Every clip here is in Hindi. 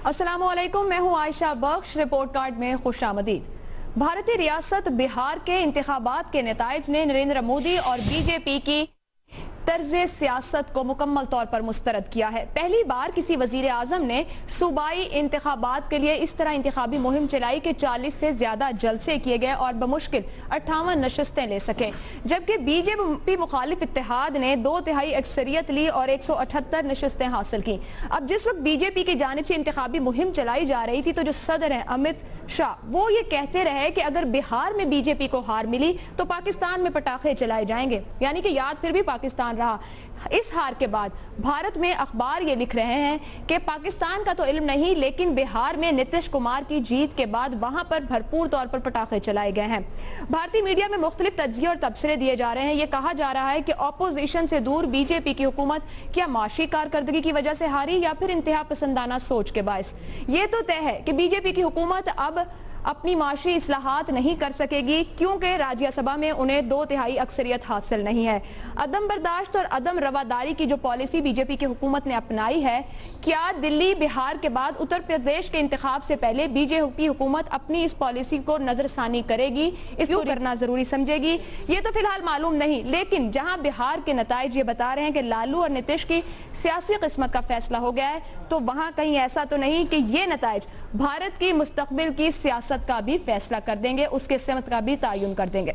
अस्सलामुअलैकुम, मैं हूं आयशा बख्श। रिपोर्ट कार्ड में खुशामदीद। भारतीय रियासत बिहार के इंतखाबात के नताइज ने नरेंद्र मोदी और बीजेपी की तर्ज सियासत को मुकम्मल तौर पर मुस्तरद किया है। पहली बार किसी वजीर आजम ने सूबाई इंतखाबात के लिए इस तरह इंतखाबी मुहिम चलाई कि 40 से ज्यादा जलसे किए गए और बमुश्किल 58 नशस्तें ले सके, जबकि बीजेपी मुखालिफ इत्तेहाद ने 2/3 अक्सरियत ली और 178 नशस्तें हासिल की। अब जिस वक्त बीजेपी की जानिब से इंतखाबी मुहिम चलाई जा रही थी तो जो सदर है अमित शाह, वो ये कहते रहे कि अगर बिहार में बीजेपी को हार मिली तो पाकिस्तान में पटाखे चलाए जाएंगे, यानी कि याद फिर भी पाकिस्तान रहा। इस हार के बाद भारत में अखबार ये लिख रहे हैं कि पाकिस्तान का तो इल्म नहीं, लेकिन बिहार में नीतीश कुमार की जीत के बाद वहां पर भरपूर तौर पर पटाखे चलाए गए हैं। भारतीय मीडिया में मुख्तलिफ तज्जिए और तबसरे दिए जा रहे हैं। ये कहा जा रहा है कि ऑपोजिशन से दूर बीजेपी की हुकूमत क्या माशी कारकर्दगी की वजह से हारी या फिर इंतहा पसंदाना सोच के बायस। ये तो तय है कि बीजेपी की हुकूमत अब अपनी माशी इस्लाहात नहीं कर सकेगी, क्योंकि राज्यसभा में उन्हें 2/3 अक्सरियत हासिल नहीं है। अदम बर्दाश्त और अदम रवादारी की जो पॉलिसी बीजेपी की हुकूमत ने अपनाई है, क्या दिल्ली बिहार के बाद उत्तर प्रदेश के इंतखाब से पहले बीजेपी हुकूमत अपनी इस पॉलिसी को नजरसानी करेगी, इसको करना जरूरी समझेगी? ये तो फिलहाल मालूम नहीं, लेकिन जहां बिहार के नताइज ये बता रहे हैं कि लालू और नीतीश की सियासी किस्मत का फैसला हो गया है, तो वहां कहीं ऐसा तो नहीं कि ये नताइज भारत की मुस्तकबिल की सियासत का भी फैसला कर देंगे, उसके सिमत का भी तयन कर देंगे।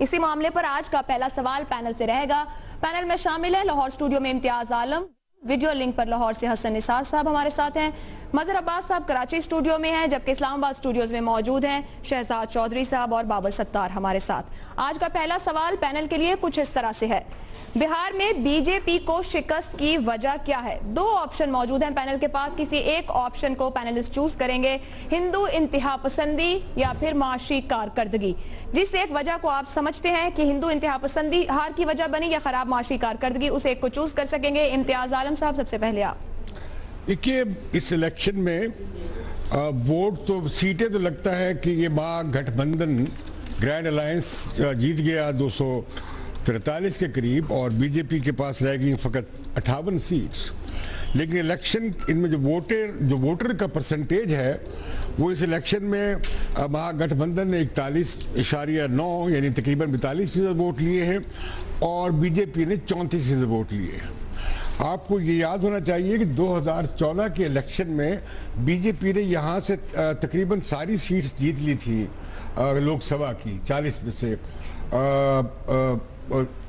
इसी मामले पर आज का पहला सवाल पैनल से रहेगा। पैनल में शामिल है लाहौर स्टूडियो में इम्तियाज आलम, वीडियो लिंक पर लाहौर से हसन निसार साहब हमारे साथ हैं, मजहर अब्बास साहब कराची स्टूडियो में हैं, जबकि इस्लामाबाद स्टूडियोज में मौजूद हैं शहजाद चौधरी साहब और बाबर सत्तार हमारे साथ। आज का पहला सवाल पैनल के लिए कुछ इस तरह से है, बिहार में बीजेपी को शिकस्त की वजह क्या है? 2 ऑप्शन मौजूद हैं पैनल के पास, किसी एक ऑप्शन को पैनलिस्ट चूज करेंगे, हिंदू इंतहा पसंदी या फिर माशी कारकर्दगी। जिस एक वजह को आप समझते हैं कि हिंदू इंतहा पसंदी हार की वजह बनी या खराब माशी कारकर्दगी, उस एक को चूज कर सकेंगे। इम्तियाज आलम साहब, सबसे पहले आप। देखिए, इस इलेक्शन में वोट तो सीटें तो लगता है कि ये महागठबंधन ग्रैंड अलायंस जीत गया 243 के करीब और बीजेपी के पास रह गई फ़कत 58 सीट्स। लेकिन इलेक्शन इनमें जो वोटर का परसेंटेज है वो इस इलेक्शन में महागठबंधन ने 41.9 यानी तकरीबन 42% वोट लिए हैं और बीजेपी ने 34% वोट लिए हैं। आपको ये याद होना चाहिए कि 2014 के इलेक्शन में बीजेपी ने यहाँ से तकरीबन सारी सीट्स जीत ली थी लोकसभा की, 40 में से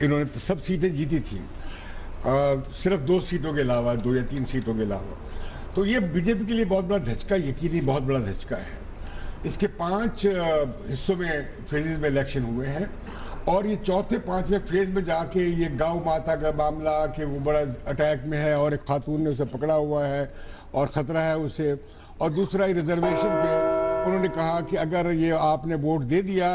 इन्होंने सब सीटें जीती थी, सिर्फ 2 सीटों के अलावा, 2 या 3 सीटों के अलावा। तो ये बीजेपी के लिए बहुत बड़ा धचका, यकीनी बहुत बड़ा धचका है। इसके 5 हिस्सों में फेजेज में इलेक्शन हुए हैं और ये चौथे 5वें फेज में जाके ये गांव माता का मामला कि वो बड़ा अटैक में है और एक खातून ने उसे पकड़ा हुआ है और ख़तरा है उसे, और दूसरा रिजर्वेशन पे उन्होंने कहा कि अगर ये आपने वोट दे दिया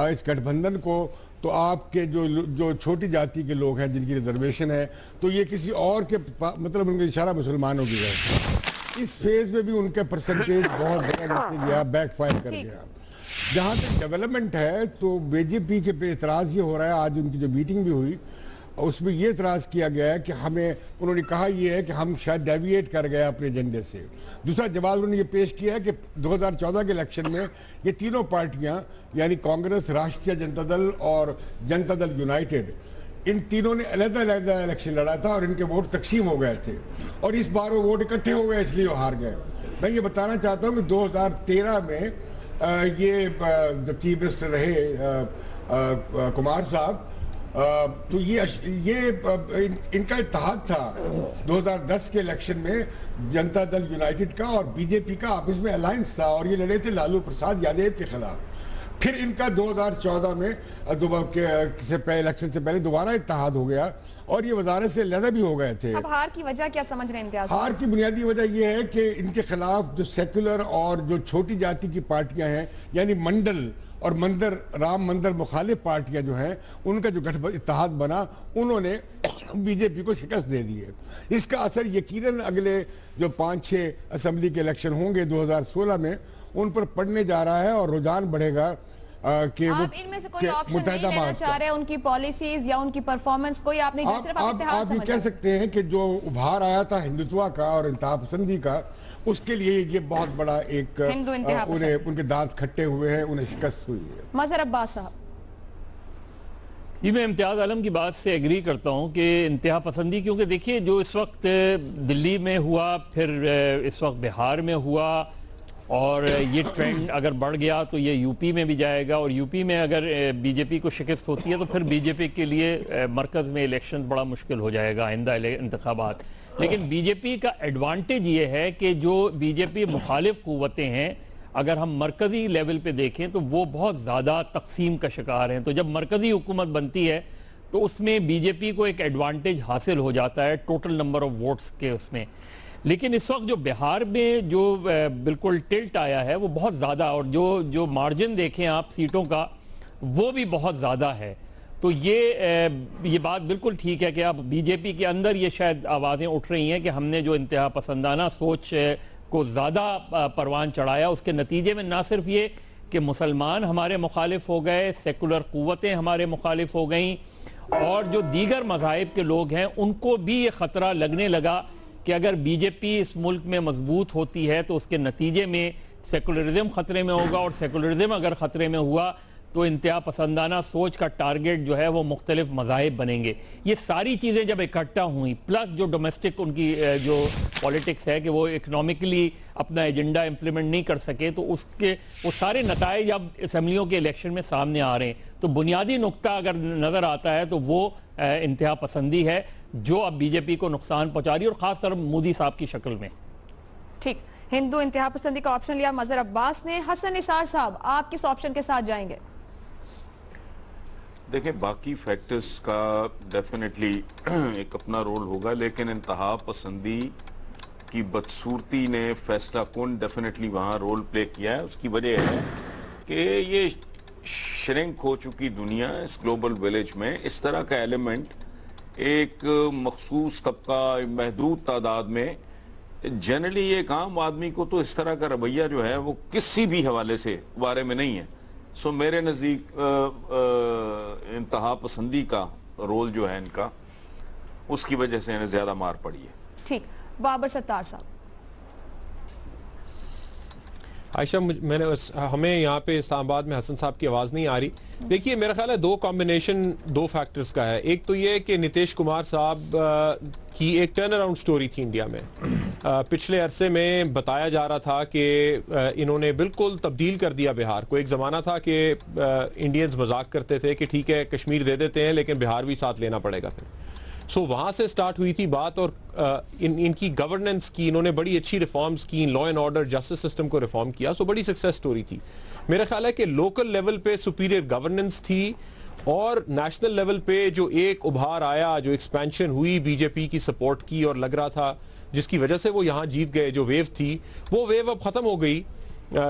इस गठबंधन को तो आपके जो छोटी जाति के लोग हैं जिनकी रिजर्वेशन है तो ये किसी और के मतलब उनका इशारा मुसलमानों की है। इस फेज में भी उनका परसेंटेज बहुत ज़्यादा गया, बैकफायर कर गया। जहाँ तक डेवलपमेंट है तो बीजेपी के पे इतराज़ ये हो रहा है, आज उनकी जो मीटिंग भी हुई उसमें ये इतराज़ किया गया है कि हमें, उन्होंने कहा ये है कि हम शायद डेविएट कर गए अपने एजेंडे से। दूसरा जवाब उन्होंने ये पेश किया है कि 2014 के इलेक्शन में ये तीनों पार्टियां यानी कांग्रेस, राष्ट्रीय जनता दल और जनता दल यूनाइटेड, इन तीनों ने अलग-अलग इलेक्शन लड़ा था और इनके वोट तकसीम हो गए थे और इस बार वो वोट इकट्ठे हो गए इसलिए वो हार गए। मैं ये बताना चाहता हूँ कि 2013 में ये जब चीफ मिनिस्टर रहे कुमार साहब, तो ये इनका इत्तेहाद था 2010 के इलेक्शन में जनता दल यूनाइटेड का और बीजेपी का आपस में अलायंस था और ये लड़े थे लालू प्रसाद यादव के खिलाफ। फिर इनका 2014 में इलेक्शन से पहले दोबारा इत्तेहाद हो गया और ये वजारत से अलहदा भी हो गए थे। अब हार की वजह क्या समझ रहे हैं? हार की बुनियादी वजह यह है कि इनके खिलाफ जो सेकुलर और जो छोटी जाति की पार्टियां हैं यानी मंडल और मंदिर, राम मंदिर मुखालिफ पार्टियां जो हैं उनका जो इत्तेहाद बना, उन्होंने बीजेपी को शिकस्त दे दी है। इसका असर यकीनन अगले जो 5-6 असेंबली के इलेक्शन होंगे 2016 में उन पर पड़ने जा रहा है और रुझान बढ़ेगा कि वो आप इनमें से कोई ऑप्शन नहीं लेना चाह रहे, उनकी पॉलिसीज या उनकी परफॉर्मेंस कोई आप नहीं, सिर्फ आप ये कह सकते हैं कि जो उभार आया था हिंदुत्व का और इंतहा पसंदी का, उसके लिए ये बहुत बड़ा एक उनके दांत खट्टे हुए हैं, उन्हें शिकस्त हुई है। मजहर अब्बास साहब। जी, मैं इम्तियाज़ आलम की बात से एग्री करता हूँ कि इंतहा पसंदी, क्योंकि देखिए जो इस वक्त दिल्ली में हुआ, फिर इस वक्त बिहार में हुआ, और ये ट्रेंड अगर बढ़ गया तो ये यूपी में भी जाएगा, और यूपी में अगर बीजेपी को शिकस्त होती है तो फिर बीजेपी के लिए मरकज़ में इलेक्शन बड़ा मुश्किल हो जाएगा, आइंदा इंतखाबात। लेकिन बीजेपी का एडवांटेज ये है कि जो बीजेपी मुखालिफ क़ुव्वतें हैं, अगर हम मरकज़ी लेवल पे देखें तो वो बहुत ज़्यादा तकसीम का शिकार हैं। तो जब मरकज़ी हुकूमत बनती है तो उसमें बीजेपी को एक एडवांटेज हासिल हो जाता है टोटल नंबर ऑफ वोट्स के उसमें। लेकिन इस वक्त जो बिहार में जो बिल्कुल टिल्ट आया है वो बहुत ज़्यादा, और जो मार्जिन देखें आप सीटों का वो भी बहुत ज़्यादा है। तो ये बात बिल्कुल ठीक है कि अब बीजेपी के अंदर ये शायद आवाज़ें उठ रही हैं कि हमने जो इंतहा पसंदाना सोच को ज़्यादा परवान चढ़ाया, उसके नतीजे में ना सिर्फ ये कि मुसलमान हमारे मुखालिफ हो गए, सेकुलर क़ुव्वतें हमारे मुखालिफ हो गई, और जो दीगर मज़ाहिब के लोग हैं उनको भी ये ख़तरा लगने लगा कि अगर बीजेपी इस मुल्क में मजबूत होती है तो उसके नतीजे में सेकुलरिज्म ख़तरे में होगा, और सेकुलरिज्म अगर ख़तरे में हुआ तो इंतहा पसंदाना सोच का टारगेट जो है वो मुख्तलिफ मज़ाहिब बनेंगे। ये सारी चीज़ें जब इकट्ठा हुई, प्लस जो डोमेस्टिक उनकी जो पॉलिटिक्स है कि वो इकनॉमिकली अपना एजेंडा इम्प्लीमेंट नहीं कर सके, तो उसके वो सारे नताइज अब असम्बलियों के इलेक्शन में सामने आ रहे हैं। तो बुनियादी नुक्ता अगर नज़र आता है तो वो इंतहा पसंदी है जो अब बीजेपी को नुकसान पहुँचा रही है, और ख़ासतर मोदी साहब की शक्ल में। ठीक, हिंदू इंतहा पसंदी का ऑप्शन लिया मजहर अब्बास ने। हसन निसार साहब, आप किस ऑप्शन के साथ जाएंगे? देखिए, बाकी फैक्टर्स का डेफिनेटली एक अपना रोल होगा, लेकिन इंतहा पसंदी की बदसूरती ने फैसला कौन डेफिनेटली वहाँ रोल प्ले किया है। उसकी वजह है कि ये श्रिंक हो चुकी दुनिया, इस ग्लोबल विलेज में इस तरह का एलिमेंट एक मखसूस तबका, महदूद तादाद में, जनरली एक आम आदमी को तो इस तरह का रवैया जो है वो किसी भी हवाले से बारे में नहीं है। सो मेरे नज़दीक इंतहा पसंदी का रोल जो है इनका, उसकी वजह से इन्हें ज़्यादा मार पड़ी है। ठीक, बाबर सत्तार साहब। आयशा, हमें यहाँ पे इस्लामाबाद में हसन साहब की आवाज़ नहीं आ रही। देखिए, मेरा ख्याल है दो फैक्टर्स का है। एक तो ये कि नीतीश कुमार साहब की एक टर्न अराउंड स्टोरी थी इंडिया में। पिछले अरसे में बताया जा रहा था कि इन्होंने बिल्कुल तब्दील कर दिया बिहार को। एक ज़माना था कि इंडियंस मजाक करते थे कि ठीक है कश्मीर दे देते हैं लेकिन बिहार भी साथ लेना पड़ेगा फिर। सो वहाँ से स्टार्ट हुई थी बात, और इनकी गवर्नेंस की, इन्होंने बड़ी अच्छी रिफॉर्म्स की, law and order justice system को रिफॉर्म किया। सो बड़ी सक्सेस स्टोरी थी। मेरा ख्याल है कि लोकल लेवल पे सुपीरियर गवर्नेंस थी, और नेशनल लेवल पे जो एक उभार आया, जो एक्सपेंशन हुई बीजेपी की सपोर्ट की, और लग रहा था जिसकी वजह से वो यहाँ जीत गए, जो वेव थी वो वेव अब ख़त्म हो गई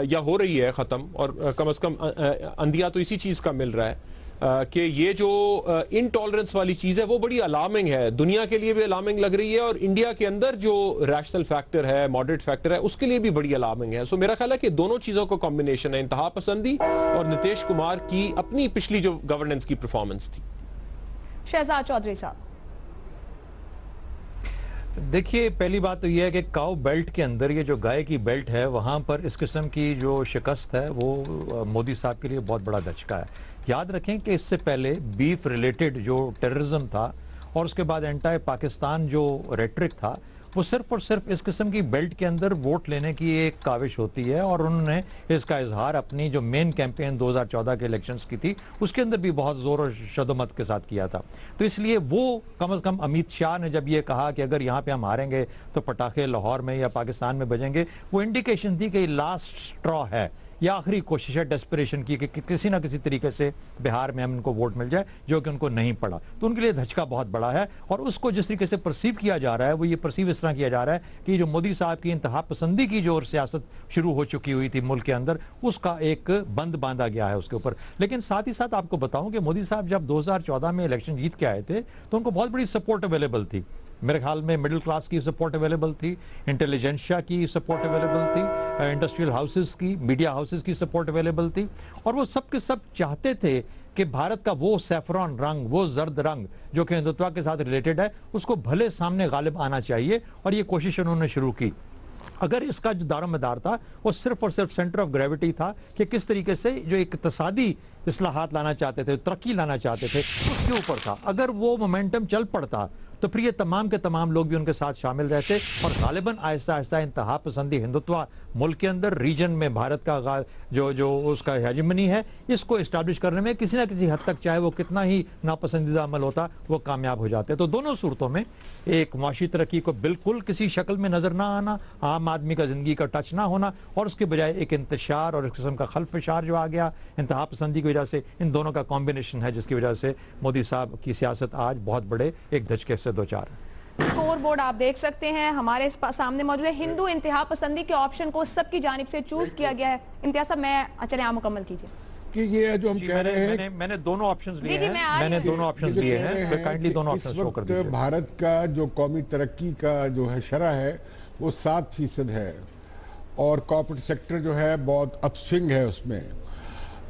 या हो रही है ख़त्म। और कम से कम अंदिया तो इसी चीज़ का मिल रहा है कि ये जो इनटॉलरेंस वाली चीज़ है वो बड़ी अलार्मिंग है, दुनिया के लिए भी अलार्मिंग लग रही है, और इंडिया के अंदर जो रैशनल फैक्टर है, मॉडरेट फैक्टर है, उसके लिए भी बड़ी अलार्मिंग है। सो मेरा ख्याल है कि दोनों चीज़ों का कॉम्बिनेशन है, इंतहा पसंदी और नीतीश कुमार की अपनी पिछली जो गवर्नेंस की परफॉर्मेंस थी। शहजाद चौधरी साहब। देखिए, पहली बात तो यह है कि काऊ बेल्ट के अंदर, ये जो गाय की बेल्ट है, वहाँ पर इस किस्म की जो शिकस्त है वो मोदी साहब के लिए बहुत बड़ा धचका है। याद रखें कि इससे पहले बीफ रिलेटेड जो टेररिज्म था, और उसके बाद एंटी पाकिस्तान जो रेटरिक था, वो सिर्फ और सिर्फ इस किस्म की बेल्ट के अंदर वोट लेने की एक काविश होती है। और उन्होंने इसका इजहार अपनी जो मेन कैंपेन 2014 के इलेक्शंस की थी उसके अंदर भी बहुत जोर और शदोमत के साथ किया था। तो इसलिए वो कम से कम अमित शाह ने जब ये कहा कि अगर यहाँ पे हम हारेंगे तो पटाखे लाहौर में या पाकिस्तान में बजेंगे, वो इंडिकेशन थी कि लास्ट स्ट्रॉ है, या आखिरी कोशिश है डेस्परेशन की कि किसी ना किसी तरीके से बिहार में हम इनको वोट मिल जाए, जो कि उनको नहीं पड़ा। तो उनके लिए धचका बहुत बड़ा है, और उसको जिस तरीके से परसीव किया जा रहा है वो ये परसीव इस तरह किया जा रहा है कि जो मोदी साहब की इंतहा पसंदी की जो सियासत शुरू हो चुकी हुई थी मुल्क के अंदर, उसका एक बंद बांधा गया है उसके ऊपर। लेकिन साथ ही साथ आपको बताऊं कि मोदी साहब जब 2014 में इलेक्शन जीत के आए थे तो उनको बहुत बड़ी सपोर्ट अवेलेबल थी। मेरे ख्याल में मिडिल क्लास की सपोर्ट अवेलेबल थी, इंटेलिजेंशिया की सपोर्ट अवेलेबल थी, इंडस्ट्रियल हाउसेस की, मीडिया हाउसेस की सपोर्ट अवेलेबल थी, और वो सब के सब चाहते थे कि भारत का वो सैफरॉन रंग, वो जर्द रंग जो कि हिंदुत्व के साथ रिलेटेड है, उसको भले सामने गालिब आना चाहिए, और ये कोशिश उन्होंने शुरू की। अगर इसका जो दारोमदार था वो सिर्फ और सिर्फ सेंटर ऑफ ग्रेविटी था कि किस तरीके से जो एक इक़्तिसादी इस्लाहात लाना चाहते थे, तरक्की लाना चाहते थे, उसके ऊपर था। अगर वो मोमेंटम चल पड़ता तो फिर ये तमाम के तमाम लोग भी उनके साथ शामिल रहते, और गालिबन आहिस्ता आहिस्ता इंतहा पसंदी हिंदुत्व मुल्क के अंदर, रीजन में भारत का जो उसका हेजेमनी है, इसको इस्टेब्लिश करने में किसी ना किसी हद तक, चाहे वो कितना ही नापसंदीदा अमल होता, वो कामयाब हो जाते। तो दोनों सूरतों में एक माशी तरक्की को बिल्कुल किसी शक्ल में नजर ना आना, आम आदमी का जिंदगी का टच ना होना, और उसके बजाय एक इंतशार और इस किस्म का खल्फशार जो आ गया इंतहा पसंदी की वजह से, इन दोनों का कॉम्बिनेशन है जिसकी वजह से मोदी साहब की सियासत आज बहुत बड़े एक धचके से दो चार है। स्कोर बोर्ड आप देख सकते हैं हमारे सामने मौजूद है। हिंदू इंतहा पसंदी के ऑप्शन को सबकी जानिब से चूज किया गया है। इम्तियाज साहब, मैं चले आप मुकम्मल कीजिए कि ये जो हम कह रहे हैं, मैंने दोनों ऑप्शंस लिए हैं, मैंने दोनों ऑप्शंस लिए हैं, काइंडली दोनों ऑप्शंस शो कर दीजिए। भारत का जो कौमी तरक्की का जो है शरह है वो 7% है, और कॉर्पोरेट सेक्टर जो है बहुत अपस्विंग है उसमें।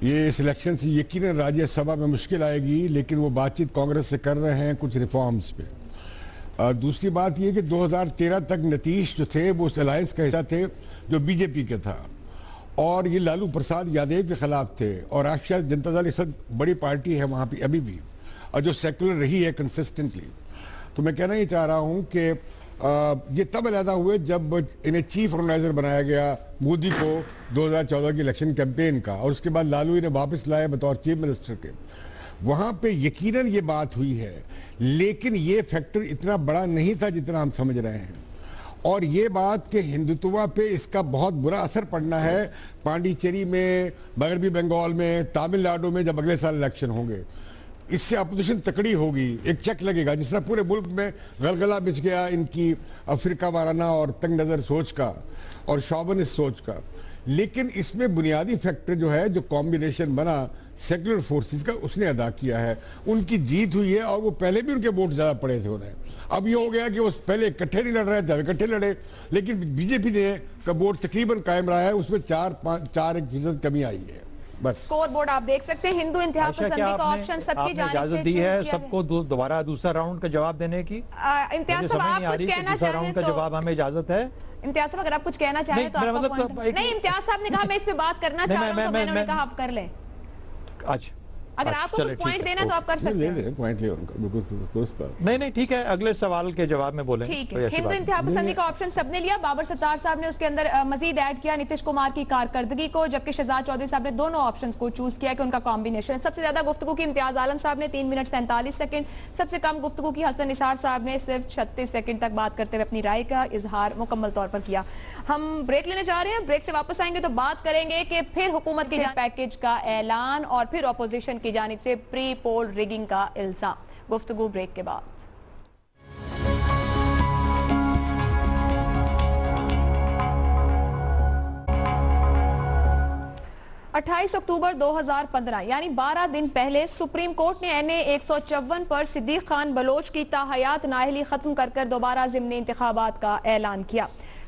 ये इस इलेक्शन से यकीनन राज्यसभा में मुश्किल आएगी, लेकिन वो बातचीत कांग्रेस से कर रहे हैं कुछ रिफॉर्म्स पे। दूसरी बात ये कि 2013 तक नीतीश जो थे वो उस अलायंस का हिस्सा थे जो बीजेपी के था, और ये लालू प्रसाद यादव के खिलाफ थे, और राष्ट्रीय जनता दल इस वक्त बड़ी पार्टी है वहाँ पे अभी भी, और जो सेकुलर रही है कंसिस्टेंटली। तो मैं कहना ये चाह रहा हूँ कि ये तब अलहदा हुए जब इन्हें चीफ ऑर्गेनाइजर बनाया गया मोदी को 2014 की इलेक्शन कैंपेन का, और उसके बाद लालू इन्हें वापस लाए बतौर चीफ मिनिस्टर के। वहाँ पे यकीनन ये बात हुई है, लेकिन ये फैक्टर इतना बड़ा नहीं था जितना हम समझ रहे हैं, और ये बात कि हिंदुत्व पे इसका बहुत बुरा असर पड़ना है पांडिचेरी में, मगरबी बंगाल में, तमिलनाडु में जब अगले साल इलेक्शन होंगे, इससे अपोजिशन तकड़ी होगी, एक चेक लगेगा। जिस तरह पूरे मुल्क में गलगला बिछ गया इनकी अफ्रीका वाराना और तंग नज़र सोच का और शौवनिस्ट सोच का, लेकिन इसमें बुनियादी फैक्टर जो है, जो कॉम्बिनेशन बना सेकुलर फोर्सेस का, उसने अदा किया है। उनकी जीत हुई है, और वो पहले भी उनके वोट ज़्यादा पड़े थे उन्हें। अब ये हो गया कि वो पहले इकट्ठे नहीं लड़ रहे थे, इकट्ठे लड़े, लेकिन बीजेपी ने का वोट तकरीबन कायम रहा है, उसमें 4-1% कमी आई है बस। स्कोर बोर्ड आप देख सकते हैं। हिंदू इंतहा पसंदी का ऑप्शन सबकी जानिब से दी है सबको दोबारा दूसरा राउंड का जवाब देने की। इम्तियाज साहब, आप कुछ कहना चाहें राउंड का जवाब हमें इजाजत है। इम्तियाज साहब, अगर आप कुछ कहना चाहें तो आपका मतलब नहीं, इम्तियाज साहब ने कहा मैं इस पे बात करना चाह रहा हूं, तो मैंने कहा आप कर लें। अच्छा, अगर आपको कुछ पॉइंट देना तो आप कर सकते हैं। पॉइंट ले उनका, नहीं ठीक है, अगले सवाल के जवाब में बोलें। ठीक है। हिंदू इंतहा पसंदी का ऑप्शन सबने लिया। बाबर सत्तार साहब ने उसके अंदर मजीद ऐड किया नीतीश कुमार की कारकर्दगी को, जबकि शहजाद चौधरी साहब ने दोनों ऑप्शंस को चूज किया कि उनका कॉम्बिनेशन। सबसे ज्यादा गुफ्तगू की इम्तियाज आलम साहब ने 3 मिनट 47 सेकंड, सबसे कम गुफ्तगू की हसन निसार साहब ने सिर्फ 36 सेकंड तक बात करते हुए अपनी राय का इजहार मुकम्मल तौर पर किया। हम ब्रेक लेने जा रहे हैं, ब्रेक से वापस आएंगे तो बात करेंगे कि फिर हुकूमत की पैकेज का ऐलान और फिर अपोजिशन की जानिब से प्री पोल रिगिंग का इल्जाम। गुफ्तगू ब्रेक के बाद। अट्ठाईस अक्टूबर 2015 यानी 12 दिन पहले सुप्रीम कोर्ट ने NA 154 पर सिद्दीक खान बलोच की ताहयात नाअहली खत्म कर दोबारा ज़िमनी इंतखाबात का ऐलान किया।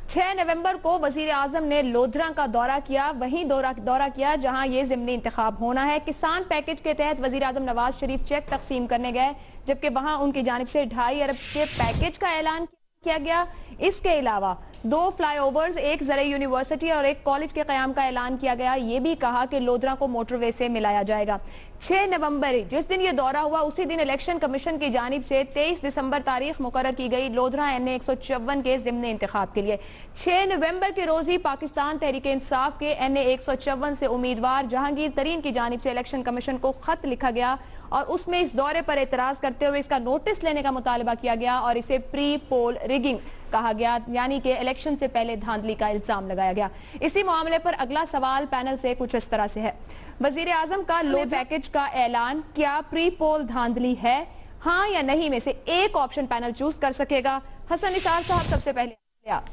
6 नवंबर को वजीर आजम ने लोधरा का दौरा किया, वहीं दौरा किया जहां ये ज़िमनी इंतखाब होना है। किसान पैकेज के तहत वजीर आजम नवाज शरीफ चेक तकसीम करने गए, जबकि वहां उनकी जानिब से 2.5 अरब के पैकेज का ऐलान किया गया। इसके अलावा 2 फ्लाईओवर्स, एक ज़रई यूनिवर्सिटी और एक कॉलेज के क़याम का ऐलान किया गया। ये भी कहा कि लोधरा को मोटरवे से मिलाया जाएगा। 6 नवंबर जिस दिन ये दौरा हुआ, उसी दिन इलेक्शन कमीशन की जानिब से 23 दिसंबर तारीख मुकर्रर की गई लोधरा NA 154 के ज़िमनी इंतखाब के लिए। 6 नवंबर के रोज ही पाकिस्तान तहरीक इंसाफ के NA 154 से उम्मीदवार जहांगीर तरीन की जानिब से इलेक्शन कमीशन को खत लिखा गया और उसमें इस दौरे पर एतराज करते हुए इसका नोटिस लेने का मुतालबा किया गया और इसे प्री पोल रिगिंग कहा गया, यानी कि इलेक्शन से पहले धांधली का इल्जाम लगाया गया। इसी मामले पर अगला सवाल पैनल से कुछ इस तरह से है। वजीर आजम का लो पैकेज का ऐलान क्या प्री पोल धांधली है, हाँ या नहीं में से एक ऑप्शन पैनल चूज कर सकेगा। हसन निसार साहब सबसे पहले आप।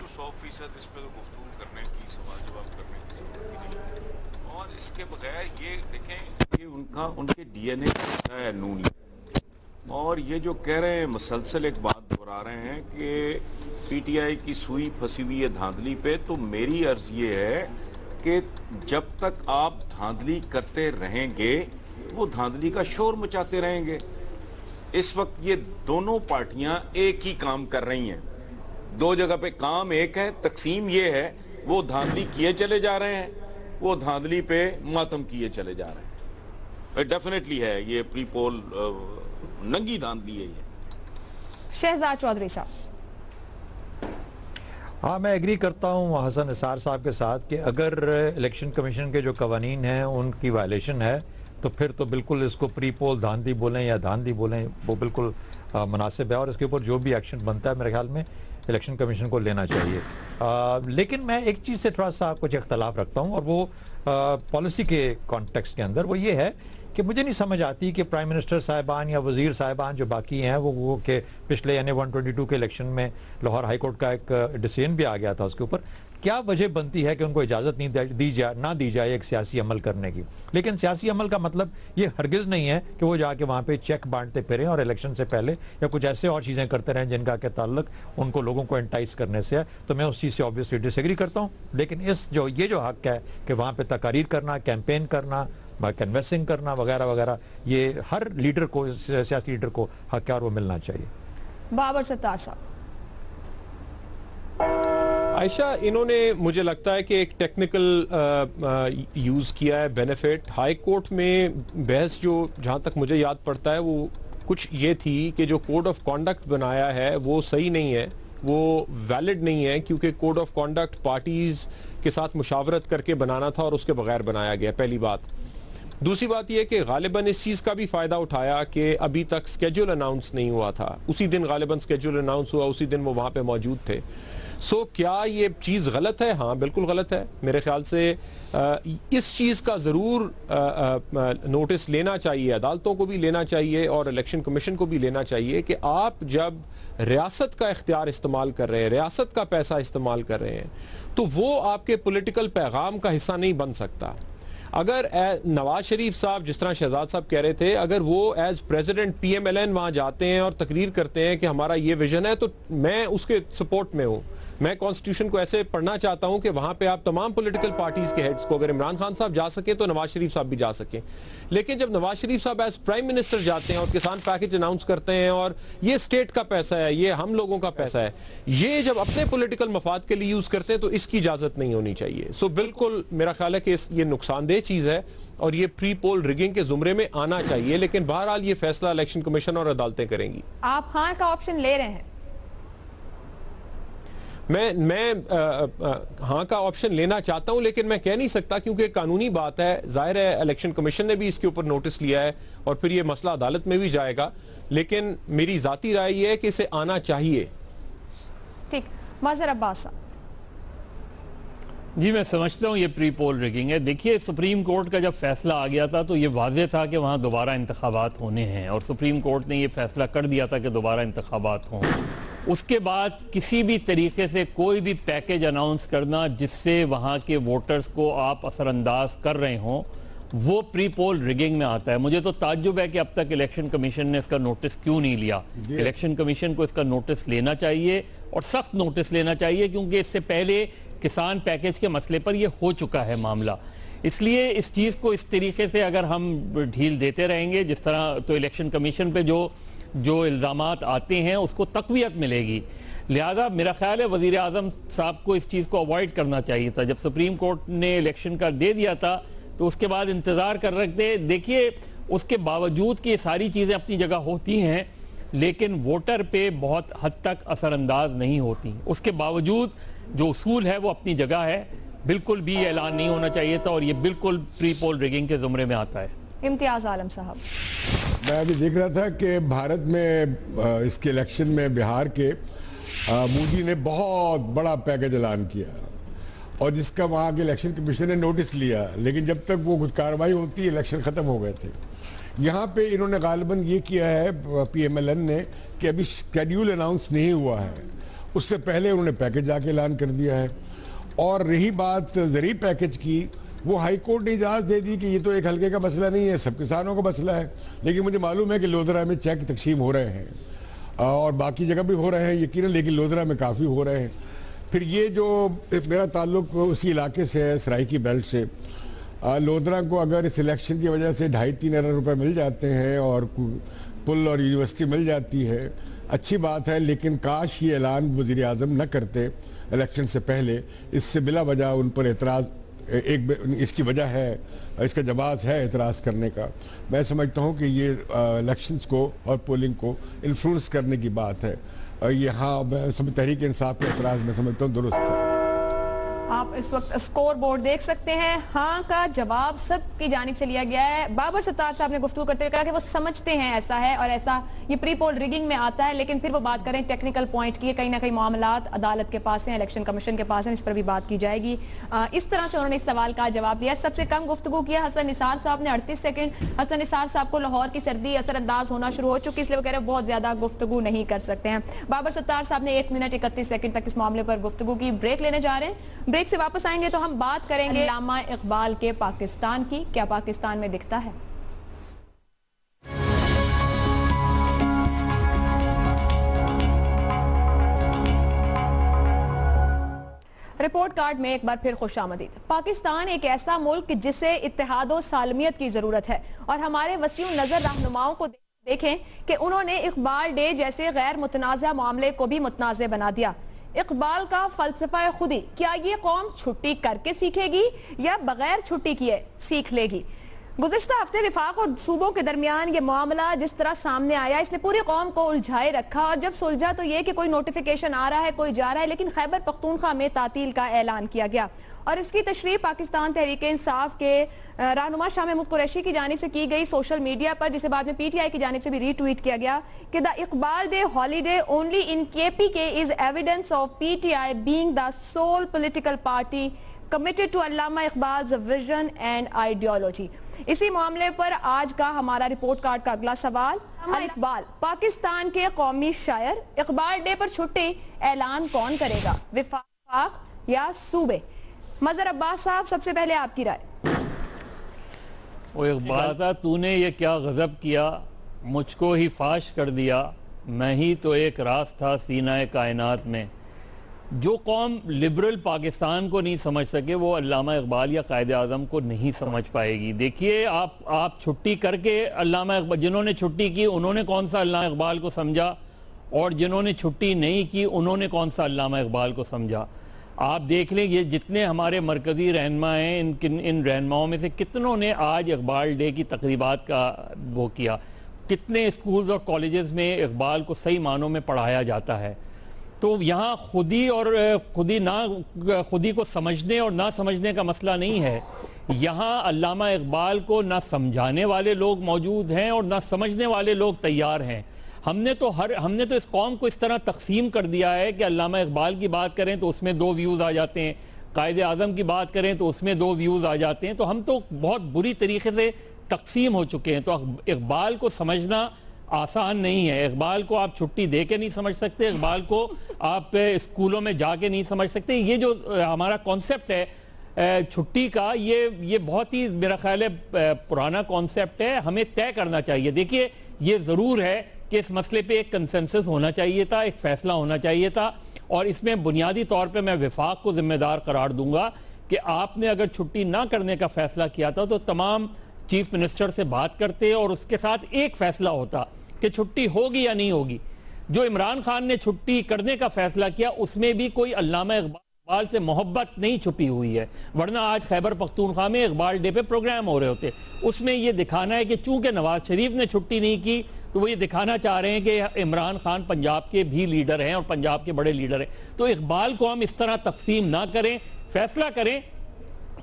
100% इस पे तो गुफ्तगू करने की, सवाल जवाब करने की जरूरत ही नहीं, और इसके बगैर ये देखें, ये उनके DNA है नून, और ये जो कह रहे हैं, मुसलसल एक बात दोहरा रहे हैं कि पीटीआई की सुई फंसी हुई है धांधली पे, तो मेरी अर्ज ये है कि जब तक आप धांधली करते रहेंगे वो धांधली का शोर मचाते रहेंगे। इस वक्त ये दोनों पार्टियां एक ही काम कर रही हैं, दो जगह पे काम एक है, तकसीम ये है वो धांधली किए चले जा रहे हैं, वो धांधली पे मातम किए चले जा रहे हैं। डेफिनेटली है ये प्री पोल नंगी धांधली है ये। शहजाद चौधरी साहब। हाँ, मैं एग्री करता हूँ हसन निसार साहब के साथ कि अगर इलेक्शन कमीशन के जो कवानीन हैं उनकी वायलेशन है तो फिर तो बिल्कुल इसको प्री पोल धांधली बोलें या धांधली बोलें, वो बिल्कुल मुनासिब है और इसके ऊपर जो भी एक्शन बनता है मेरे ख्याल में इलेक्शन कमीशन को लेना चाहिए। लेकिन मैं एक चीज़ से थोड़ा सा कुछ इख्तलाफ रखता हूँ और वो पॉलिसी के कॉन्टेक्स्ट के अंदर वो ये है कि मुझे नहीं समझ आती कि प्राइम मिनिस्टर साहिबान या वजीर साहिबान जो बाकी हैं वो के पिछले यानी 122 के इलेक्शन में लाहौर हाई कोर्ट का एक डिसीजन भी आ गया था उसके ऊपर, क्या वजह बनती है कि उनको इजाज़त नहीं दी जाए एक सियासी अमल करने की। लेकिन सियासी अमल का मतलब ये हरगिज़ नहीं है कि वो जाके वहाँ पे चेक बांटते फिरें और इलेक्शन से पहले या कुछ ऐसे और चीज़ें करते रहें जिनका के ताल्लुक उनको लोगों को एंटाइस करने से है। तो मैं उस चीज़ से ऑब्वियसली डिसएग्री करता हूँ, लेकिन ये जो हक है कि वहाँ पर तकारीर करना, कैंपेन करना, कैनवेसिंग करना वगैरह वगैरह, ये हर लीडर को, सियासी लीडर को हक है और वो मिलना चाहिए। बाबर सत्तार साहब। आयशा, इन्होंने मुझे लगता है कि एक टेक्निकल यूज़ किया है बेनिफिट। हाई कोर्ट में बहस जो जहाँ तक मुझे याद पड़ता है वो कुछ ये थी कि जो कोड ऑफ कॉन्डक्ट बनाया है वो सही नहीं है, वो वैलिड नहीं है, क्योंकि कोड ऑफ कॉन्डक्ट पार्टीज़ के साथ मुशावरत करके बनाना था और उसके बगैर बनाया गया, पहली बात। दूसरी बात यह कि गालिबन इस चीज़ का भी फ़ायदा उठाया कि अभी तक स्केड्यूल अनाउंस नहीं हुआ था, उसी दिन गालिबन स्केड्यूल अनाउंस हुआ, उसी दिन वो वहाँ पे मौजूद थे। सो क्या ये चीज़ गलत है? हाँ, बिल्कुल गलत है। मेरे ख्याल से इस चीज़ का ज़रूर नोटिस लेना चाहिए, अदालतों को भी लेना चाहिए और इलेक्शन कमीशन को भी लेना चाहिए कि आप जब रियासत का इख्तियार इस्तेमाल कर रहे हैं, रियासत का पैसा इस्तेमाल कर रहे हैं, तो वो आपके पॉलिटिकल पैगाम का हिस्सा नहीं बन सकता। अगर नवाज शरीफ साहब, जिस तरह शहजाद साहब कह रहे थे, अगर वो एज प्रेसिडेंट PMLN वहाँ जाते हैं और तकरीर करते हैं कि हमारा ये विजन है, तो मैं उसके सपोर्ट में हूँ। मैं कॉन्स्टिट्यूशन को ऐसे पढ़ना चाहता हूँ कि वहाँ पे आप तमाम पॉलिटिकल पार्टीज के हेड्स को, अगर इमरान खान साहब जा सके तो नवाज शरीफ साहब भी जा सकें। लेकिन जब नवाज शरीफ साहब एज प्राइम मिनिस्टर जाते हैं और किसान पैकेज अनाउंस करते हैं और ये स्टेट का पैसा है, ये हम लोगों का पैसा है, ये जब अपने पॉलिटिकल मफाद के लिए यूज करते हैं तो इसकी इजाजत नहीं होनी चाहिए। सो बिल्कुल मेरा ख्याल है कि ये नुकसानदेह चीज है और ये प्री पोल रिगिंग के जुमरे में आना चाहिए, लेकिन बहरहाल ये फैसला इलेक्शन कमीशन और अदालतें करेंगी। आप हाँ का ऑप्शन ले रहे हैं? मैं हाँ का ऑप्शन लेना चाहता हूं, लेकिन मैं कह नहीं सकता क्योंकि कानूनी बात है। जाहिर है इलेक्शन कमीशन ने भी इसके ऊपर नोटिस लिया है और फिर ये मसला अदालत में भी जाएगा, लेकिन मेरी जाती राय ये है कि इसे आना चाहिए। ठीक, मज़हर अब्बास साहब। जी, मैं समझता हूँ ये प्री पोल रिगिंग है। देखिए, सुप्रीम कोर्ट का जब फैसला आ गया था तो ये वाज़ेह था कि वहाँ दोबारा इंतखाबात होने हैं और सुप्रीम कोर्ट ने ये फैसला कर दिया था कि दोबारा इंतखाबात हों। उसके बाद किसी भी तरीके से कोई भी पैकेज अनाउंस करना जिससे वहाँ के वोटर्स को आप असरअंदाज कर रहे हों, वो प्री पोल रिगिंग में आता है। मुझे तो ताज्जुब है कि अब तक इलेक्शन कमीशन ने इसका नोटिस क्यों नहीं लिया। इलेक्शन कमीशन को इसका नोटिस लेना चाहिए और सख्त नोटिस लेना चाहिए, क्योंकि इससे पहले किसान पैकेज के मसले पर यह हो चुका है मामला। इसलिए इस चीज़ को इस तरीके से अगर हम ढील देते रहेंगे जिस तरह, तो इलेक्शन कमीशन पे जो इल्ज़ामात आते हैं उसको तक़वियत मिलेगी। लिहाजा मेरा ख्याल है वज़ीर आज़म साहब को इस चीज़ को अवॉइड करना चाहिए था। जब सुप्रीम कोर्ट ने इलेक्शन का दे दिया था तो उसके बाद इंतज़ार कर रहे थे। देखिए, उसके बावजूद कि ये सारी चीज़ें अपनी जगह होती हैं, लेकिन वोटर पे बहुत हद तक असरअंदाज नहीं होती। उसके बावजूद जो उसूल है वो अपनी जगह है, बिल्कुल भी ऐलान नहीं होना चाहिए था और ये बिल्कुल प्री पोल रिगिंग के ज़ुमरे में आता है। इम्तियाज़ आलम साहब। मैं अभी देख रहा था कि भारत में इसके इलेक्शन में बिहार के मोदी ने बहुत बड़ा पैकेज ऐलान किया और जिसका वहाँ के इलेक्शन कमीशन ने नोटिस लिया, लेकिन जब तक वो कुछ कार्रवाई होती इलेक्शन ख़त्म हो गए थे। यहाँ पे इन्होंने गालिबन ये किया है PMLN ने कि अभी शेड्यूल अनाउंस नहीं हुआ है, उससे पहले उन्होंने पैकेज आके ऐलान कर दिया है। और रही बात ज़रूरी पैकेज की, वो हाई कोर्ट ने इजाज़त दे दी कि ये तो एक हल्के का मसला नहीं है, सब किसानों का मसला है। लेकिन मुझे मालूम है कि लोधरा में चेक तकसीम हो रहे हैं और बाकी जगह भी हो रहे हैं यकीनन, लेकिन लोधरा में काफ़ी हो रहे हैं। फिर ये जो मेरा ताल्लुक उसी इलाके से है, सराइकी बेल्ट से, लोधरा को अगर इस इलेक्शन की वजह से 2.5-3 अरब रुपए मिल जाते हैं और पुल और यूनिवर्सिटी मिल जाती है, अच्छी बात है। लेकिन काश ये ऐलान वज़ीर आज़म न करते इलेक्शन से पहले। इससे बिला वजह उन पर एतराज़, इसकी वजह है, इसका जवाज़ है एतराज़ करने का। मैं समझता हूँ कि ये इलेक्शंस को और पोलिंग को इन्फ्लुएंस करने की बात है। ये हाँ, मैं तहरीक इंसाफ के एतराज़ में समझता हूँ दुरुस्त है। आप इस वक्त स्कोर बोर्ड देख सकते हैं। हाँ का जवाब सबकी जानिब से लिया गया है। बाबर सत्तार साहब ने गुफ्तगू करते हुए कहा कि वो समझते हैं ऐसा है और ऐसा ये प्री पोल रिगिंग में आता है, लेकिन फिर वो बात करें टेक्निकल पॉइंट की, कहीं ना कहीं मामलात अदालत के पास हैं, इलेक्शन कमीशन के पास हैं, इस पर भी बात की जाएगी। इस तरह से उन्होंने इस सवाल का जवाब दिया। सबसे कम गुफ्तगू किया हसन निसार साहब ने 38 सेकंड। हसन निसार साहब को लाहौर की सर्दी असरअंदाज होना शुरू हो चुकी, इसलिए वो कह रहे हैं बहुत ज्यादा गुफ्तगू नहीं कर सकते हैं। बाबर सत्तार साहब ने 1 मिनट 31 सेकंड तक इस मामले पर गुफ्तगू की। ब्रेक लेने जा रहे हैं, ब्रेक से वापस आएंगे तो हम बात करेंगे अल्लामा इकबाल के पाकिस्तान की। क्या पाकिस्तान में दिखता है? रिपोर्ट कार्ड में एक बार फिर खुशामदीद। पाकिस्तान एक ऐसा मुल्क जिसे इत्तेहाद और सालमियत की जरूरत है और हमारे वसीउ नजर रहनुमाओं को देखें कि उन्होंने इकबाल डे जैसे गैर मुतनाज़ा मामले को भी मुतनाज़ बना दिया। इकबाल का फलसफा खुदी, क्या ये कौम छुट्टी करके सीखेगी या बगैर छुट्टी किए सीख लेगी? गुज़िश्ता हफ्ते विफाक और सूबों के दरमियान ये मामला जिस तरह सामने आया, इसने पूरी कौम को उलझाए रखा। और जब सुलझा तो ये कि कोई नोटिफिकेशन आ रहा है, कोई जा रहा है, लेकिन खैबर पख्तूनख्वा में तातील का ऐलान किया गया और इसकी तशरीह पाकिस्तान तहरीक इंसाफ के रहनुमा शाह महमूद कुरैशी की जानिब से की गई सोशल मीडिया पर, जिसे बाद में PTI की जानिब से भी रीट्वीट किया गया कि the Iqbal day holiday only in KPK is evidence of PTI being the sole political party committed to Allama Iqbal's vision and ideology. इसी मामले पर आज का हमारा रिपोर्ट कार्ड का अगला सवाल, इकबाल पाकिस्तान के कौमी शायर, इकबाल डे पर छुट्टी ऐलान कौन करेगा, विफाक या सूबे? मजहर अब्बास साहब, सबसे पहले आपकी राय। वो इकबाल था, तूने ये क्या गजब किया, मुझको ही फाश कर दिया, मैं ही तो एक राज था सीनाए कायनात में। जो कौम लिबरल पाकिस्तान को नहीं समझ सके वो अल्लामा इकबाल या कायदे आज़म को नहीं समझ पाएगी। देखिए, आप छुट्टी करके अल्लामा इकबाल, जिन्होंने छुट्टी की उन्होंने कौन सा अल्लामा इकबाल को समझा और जिन्होंने छुट्टी नहीं की उन्होंने कौन सा अल्लामा इकबाल को समझा। आप देख लें, ये जितने हमारे मरकज़ी रहनुमा हैं, इन रहनुमाओं में से कितनों ने आज इकबाल डे की तकरीबात का वो किया, कितने स्कूल्स और कॉलेजेस में इकबाल को सही मानों में पढ़ाया जाता है। तो यहाँ खुदी को समझने और ना समझने का मसला नहीं है। यहाँ अल्लामा इकबाल को ना समझाने वाले लोग मौजूद हैं और ना समझने वाले लोग तैयार हैं। हमने तो इस कौम को इस तरह तकसीम कर दिया है कि अल्लामा इकबाल की बात करें तो उसमें 2 व्यूज़ आ जाते हैं, कायदे आज़म की बात करें तो उसमें 2 व्यूज़ आ जाते हैं। तो हम तो बहुत बुरी तरीके से तकसीम हो चुके हैं। तो इकबाल को समझना आसान नहीं है। इकबाल को आप छुट्टी दे के नहीं समझ सकते, इकबाल को आप स्कूलों में जाके नहीं समझ सकते। ये जो हमारा कॉन्सेप्ट है छुट्टी का, ये बहुत ही मेरा ख्याल है पुराना कॉन्सेप्ट है, हमें तय करना चाहिए। देखिए, ये ज़रूर है कि इस मसले पे एक कंसेंसस होना चाहिए था, एक फैसला होना चाहिए था और इसमें बुनियादी तौर पे मैं विफाक को जिम्मेदार करार दूंगा कि आपने अगर छुट्टी ना करने का फैसला किया था तो तमाम चीफ मिनिस्टर से बात करते और उसके साथ एक फैसला होता कि छुट्टी होगी या नहीं होगी। जो इमरान खान ने छुट्टी करने का फैसला किया उसमें भी कोई अल्लामा इकबाल से मोहब्बत नहीं छुपी हुई है, वरना आज खैबर पख्तूनख्वा में इकबाल डे पे प्रोग्राम हो रहे होते। उसमें ये दिखाना है कि चूंकि नवाज शरीफ ने छुट्टी नहीं की तो वो ये दिखाना चाह रहे हैं कि इमरान खान पंजाब के भी लीडर हैं और पंजाब के बड़े लीडर हैं। तो इकबाल को हम इस तरह तकसीम ना करें, फैसला करें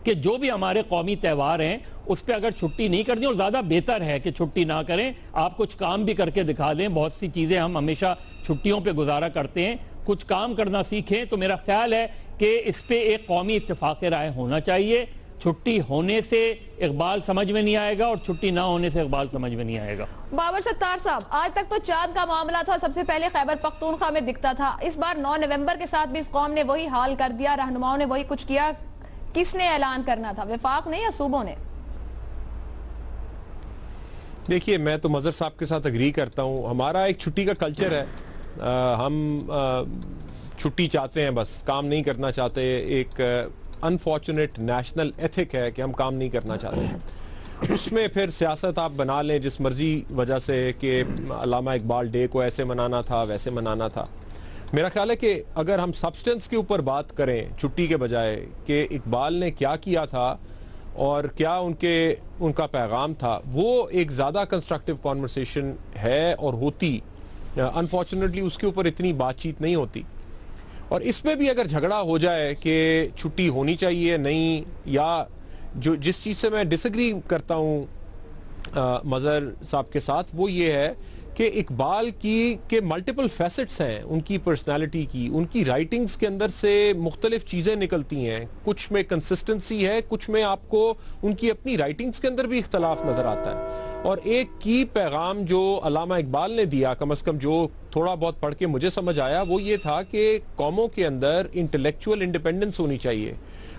कि जो भी हमारे कौमी त्यौहार हैं उस पर अगर छुट्टी नहीं करनी, और ज़्यादा बेहतर है कि छुट्टी ना करें, आप कुछ काम भी करके दिखा दें। बहुत सी चीज़ें हम हमेशा छुट्टियों पे गुजारा करते हैं, कुछ काम करना सीखें। तो मेरा ख्याल है कि इस पर एक कौमी इत्तेफाक राय होना चाहिए। छुट्टी होने से इकबाल समझ में नहीं आएगा और छुट्टी ना होने से इकबाल समझ में नहीं आएगा। बाबर सत्तार साहब, आज तक तो चांद का मामला था, सबसे पहले खैबर पख्तूनख्वा में दिखता था। इस बार 9 नवंबर के साथ भी इस कौम ने वही हाल कर दिया, रहनुमाओं ने वही कुछ किया। किसने ऐलान करना था, वफाक ने या सूबों ने? देखिए, मैं तो मजहर साहब के साथ अग्री करता हूँ। हमारा एक छुट्टी का कल्चर है, हम छुट्टी चाहते हैं, बस काम नहीं करना चाहते। एक अनफॉर्चुनेट नेशनल एथिक है कि हम काम नहीं करना चाहते। उसमें फिर सियासत आप बना लें जिस मर्जी वजह से कि अल्लामा इकबाल डे को ऐसे मनाना था, वैसे मनाना था। मेरा ख्याल है कि अगर हम सब्सटेंस के ऊपर बात करें छुट्टी के बजाय कि इकबाल ने क्या किया था और क्या उनका पैगाम था, वो एक ज़्यादा कंस्ट्रक्टिव कॉन्वर्सेशन है और होती। अनफॉर्चुनेटली उसके ऊपर इतनी बातचीत नहीं होती। और इसमें भी अगर झगड़ा हो जाए कि छुट्टी होनी चाहिए नहीं, या जो जिस चीज़ से मैं डिसएग्री करता हूँ मजहर साहब के साथ, वो ये है कि इकबाल के मल्टीपल फैसेट्स हैं, उनकी पर्सनालिटी की, उनकी राइटिंग्स के अंदर से मुख्तलिफ चीज़ें निकलती हैं। कुछ में कंसिस्टेंसी है, कुछ में आपको उनकी अपनी राइटिंग्स के अंदर भी इख्तलाफ नज़र आता है। और एक की पैगाम जो अल्लामा इकबाल ने दिया, कम से कम जो थोड़ा बहुत पढ़ के मुझे समझ आया, वो ये था कि कौमों के अंदर इंटेलेक्चुअल इंडिपेंडेंस होनी चाहिए।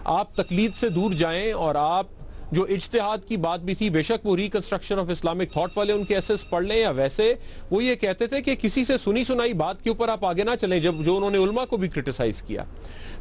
आप तकलीद से दूर जाएं और आप जो इज्तिहाद की बात भी थी, बेशक वो रिकंस्ट्रक्शन ऑफ इस्लामिक थॉट वाले उनके एसेस पढ़ लें या वैसे, वो ये कहते थे कि किसी से सुनी सुनाई बात के ऊपर आप आगे ना चलें, जब जो उन्होंने उलमा को भी क्रिटिसाइज किया।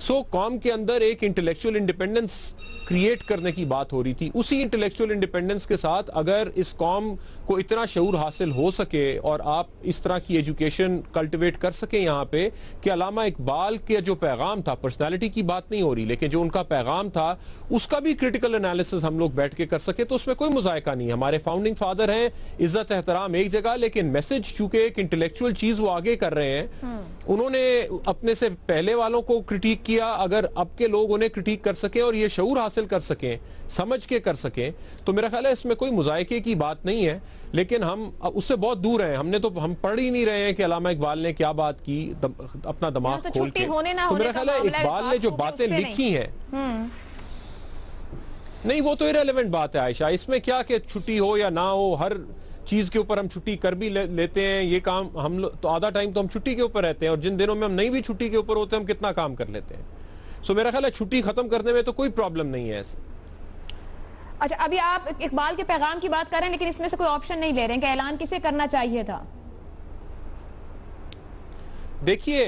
सो कौम के अंदर एक इंटेलेक्चुअल इंडिपेंडेंस क्रिएट करने की बात हो रही थी। उसी इंटेलेक्चुअल इंडिपेंडेंस के साथ अगर इस कौम को इतना शऊर हासिल हो सके और आप इस तरह की एजुकेशन कल्टिवेट कर सके यहाँ पे कि अल्लामा इकबाल के जो पैगाम था, पर्सनालिटी की बात नहीं हो रही, लेकिन जो उनका पैगाम था उसका भी क्रिटिकल एनालिसिस हम लोग बैठ के कर सके, तो उसमें कोई मुजायका नहीं है। हमारे फाउंडिंग फादर हैं, इज्जत एहतराम एक जगह, लेकिन मैसेज चूंकि एक इंटेलेक्चुअल चीज वो आगे कर रहे हैं, उन्होंने अपने से पहले वालों को क्रिटिक किया। अगर अब के लोग उन्हें क्रिटिक कर सके और ये शऊर हासिल कर सकें, समझ के कर सकें, तो मेरा ख्याल है इसमें कोई मुजायके की बात नहीं है। लेकिन हम उससे बहुत दूर हैं। हम पढ़ ही नहीं रहे हैं कि अल्लामा इकबाल ने क्या बात की, अपना दिमाग खोल के। तो मेरा ख्याल है इकबाल ने जो बातें लिखी हैं, नहीं वो तो इरेलेवेंट बात है आयशा। इसमें क्या कि छुट्टी हो या ना हो, हर चीज के ऊपर हम छुट्टी कर भी लेते हैं। ये काम हम लोग तो आधा टाइम तो हम छुट्टी के ऊपर रहते हैं, और जिन दिनों में हम नहीं भी छुट्टी के ऊपर होते हम कितना काम कर लेते हैं। सो मेरा ख्याल है छुट्टी खत्म करने में तो कोई प्रॉब्लम नहीं है ऐसे। अच्छा, अभी आप इकबाल के पैगाम की बात कर रहे हैं, लेकिन इसमें से कोई ऑप्शन नहीं ले रहे हैं कि ऐलान किसे करना चाहिए था? देखिए,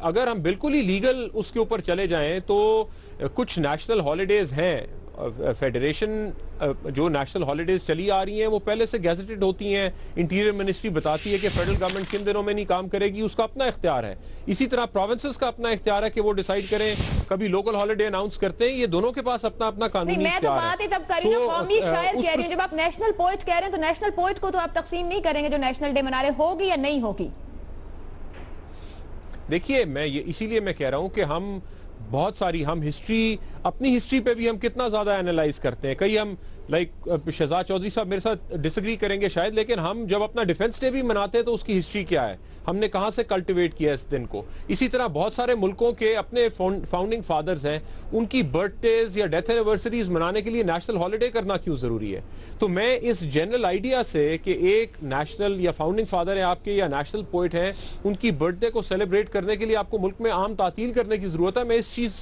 अगर हम बिल्कुल ही लीगल उसके ऊपर चले जाएं तो कुछ नेशनल हॉलीडेज हैं। फेडरेशन जो नेशनल हॉलीडेज चली आ रही हैं वो पहले से गैजेटेड होती हैं। इंटीरियर मिनिस्ट्री बताती है कि फेडरल गवर्नमेंट किन दिनों में नहीं काम करेगी, उसका अपना इख्तियार है। इसी तरह प्रोविंसेस का अपना इख्तियार है कि वो डिसाइड करें, कभी लोकल हॉलीडे अनाउंस करते हैं। ये दोनों के पास अपना अपना कानूनी मैं तो बात ही तब कर रही हूं, कौमी शायर कह रही हूं। जब आप नेशनल पोएट कह रहे हैं तो नेशनल पोएट को तो आप तकसीम नहीं करेंगे जो नेशनल डे मना रहे, होगी या नहीं होगी? देखिए, मैं ये इसीलिए मैं कह रहा हूं कि हम बहुत सारी हिस्ट्री, अपनी हिस्ट्री पे भी हम कितना ज्यादा एनालाइज करते हैं। कई हम शहजाद चौधरी साहब मेरे साथ डिसएग्री करेंगे शायद, लेकिन हम जब अपना डिफेंस डे भी मनाते हैं तो उसकी हिस्ट्री क्या है, हमने कहां से कल्टिवेट किया इस दिन को। इसी तरह बहुत सारे मुल्कों के अपने फाउंडिंग फादर्स हैं, उनकी बर्थडेज या डेथ एनिवर्सरीज मनाने के लिए नेशनल हॉलीडे करना क्यों जरूरी है? तो मैं इस जनरल आइडिया से कि एक नेशनल या फाउंडिंग फादर है आपके या नेशनल पोइट हैं, उनकी बर्थडे को सेलिब्रेट करने के लिए आपको मुल्क में आम तातील करने की जरूरत है। मैं इस चीज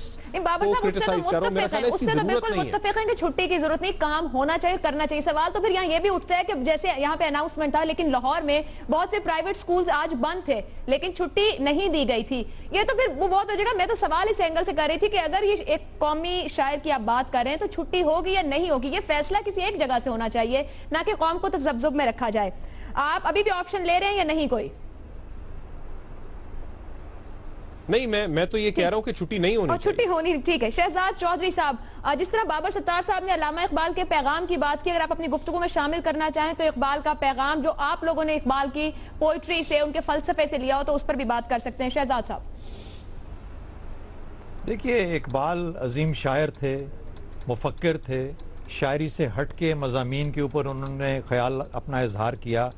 छुट्टी की जरूरत नहीं, काम होना चाहिए, करना चाहिए। सवाल तो फिर यहाँ ये भी उठता है कि जैसे यहाँ पे अनाउंसमेंट था, लेकिन लाहौर में बहुत से प्राइवेट स्कूल्स आज बंद थे, लेकिन छुट्टी नहीं दी गई थी। ये तो फिर वो बहुत हो जाएगा। मैं तो सवाल इस एंगल से कर रही थी कि अगर ये एक कौमी शायर की आप बात कर रहे हैं तो छुट्टी होगी या नहीं होगी, ये फैसला किसी एक जगह से होना चाहिए, ना कि कौम को तो ज़ब्ज़ुब में रखा जाए। आप अभी भी ऑप्शन ले रहे हैं या नहीं कोई? नहीं, मैं तो ये कह रहा हूं कि छुट्टी नहीं होनी, छुट्टी होनी, ठीक है। शहजाद चौधरी साहब, जिस तरह बाबर सत्तार साहब ने अल्लामा इकबाल के पैगाम की बात की, अगर आप अपनी गुफ्तगू में शामिल करना चाहें तो इकबाल का पैगाम जो आप लोगों ने इकबाल की पोइट्री से, उनके फलसफे से लिया हो, तो उस पर भी बात कर सकते हैं। शहजाद साहब, देखिए, इकबाल अजीम शायर थे, मुफक्किर थे, शायरी से हट के मज़ामीन के ऊपर उन्होंने ख्याल अपना इजहार किया,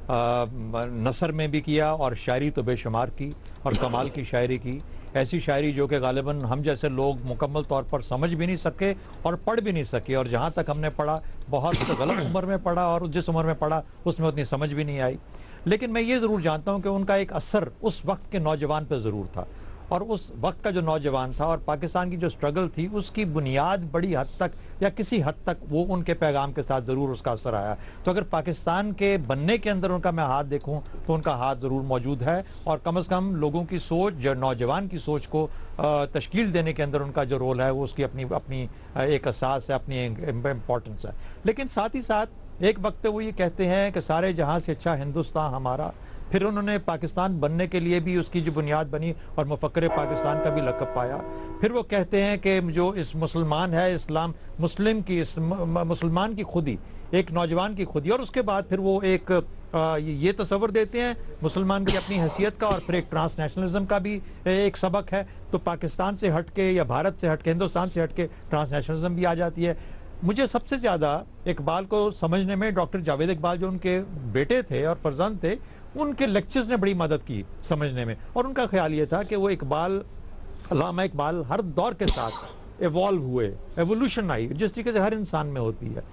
नसर में भी किया और शायरी तो बेशुमार की और कमाल की शायरी की। ऐसी शायरी जो कि गालिबन हम जैसे लोग मुकम्मल तौर पर समझ भी नहीं सके और पढ़ भी नहीं सके, और जहाँ तक हमने पढ़ा बहुत तो गलत उम्र में पढ़ा और जिस उम्र में पढ़ा उसमें उतनी समझ भी नहीं आई। लेकिन मैं ये ज़रूर जानता हूँ कि उनका एक असर उस वक्त के नौजवान पर ज़रूर था। और उस वक्त का जो नौजवान था और पाकिस्तान की जो स्ट्रगल थी उसकी बुनियाद बड़ी हद तक या किसी हद तक वो उनके पैगाम के साथ ज़रूर उसका असर आया। तो अगर पाकिस्तान के बनने के अंदर उनका मैं हाथ देखूं तो उनका हाथ ज़रूर मौजूद है, और कम से कम लोगों की सोच, जो नौजवान की सोच को तश्कील देने के अंदर उनका जो रोल है वो उसकी अपनी अपनी एक असास है, अपनी इम्पोर्टेंस है। लेकिन साथ ही साथ एक वक्त वो ये कहते हैं कि सारे जहां से अच्छा हिंदुस्तान हमारा, फिर उन्होंने पाकिस्तान बनने के लिए भी उसकी जो बुनियाद बनी और मुफक्कर पाकिस्तान का भी लक़ब पाया। फिर वो कहते हैं कि जो इस मुसलमान है, इस्लाम मुसलमान की खुदी, एक नौजवान की खुदी, और उसके बाद फिर वो एक ये तस्वर देते हैं मुसलमान की अपनी हैसियत का, और फिर एक ट्रांसनेशनलिज्म का भी एक सबक है। तो पाकिस्तान से हट के या भारत से हट के, हिंदुस्तान से हट के ट्रांसनेशनलिज्म भी आ जाती है। मुझे सबसे ज़्यादा इकबाल को समझने में डॉक्टर जावेद इकबाल जो उनके बेटे थे और फर्जंद थे, उनके लेक्चर्स ने बड़ी मदद की समझने में। और उनका ख्याल ये था कि वो इकबाल, अल्लामा इकबाल हर दौर के साथ एवॉल्व हुए, एवोल्यूशन आई जिस तरीके से हर इंसान में होती है।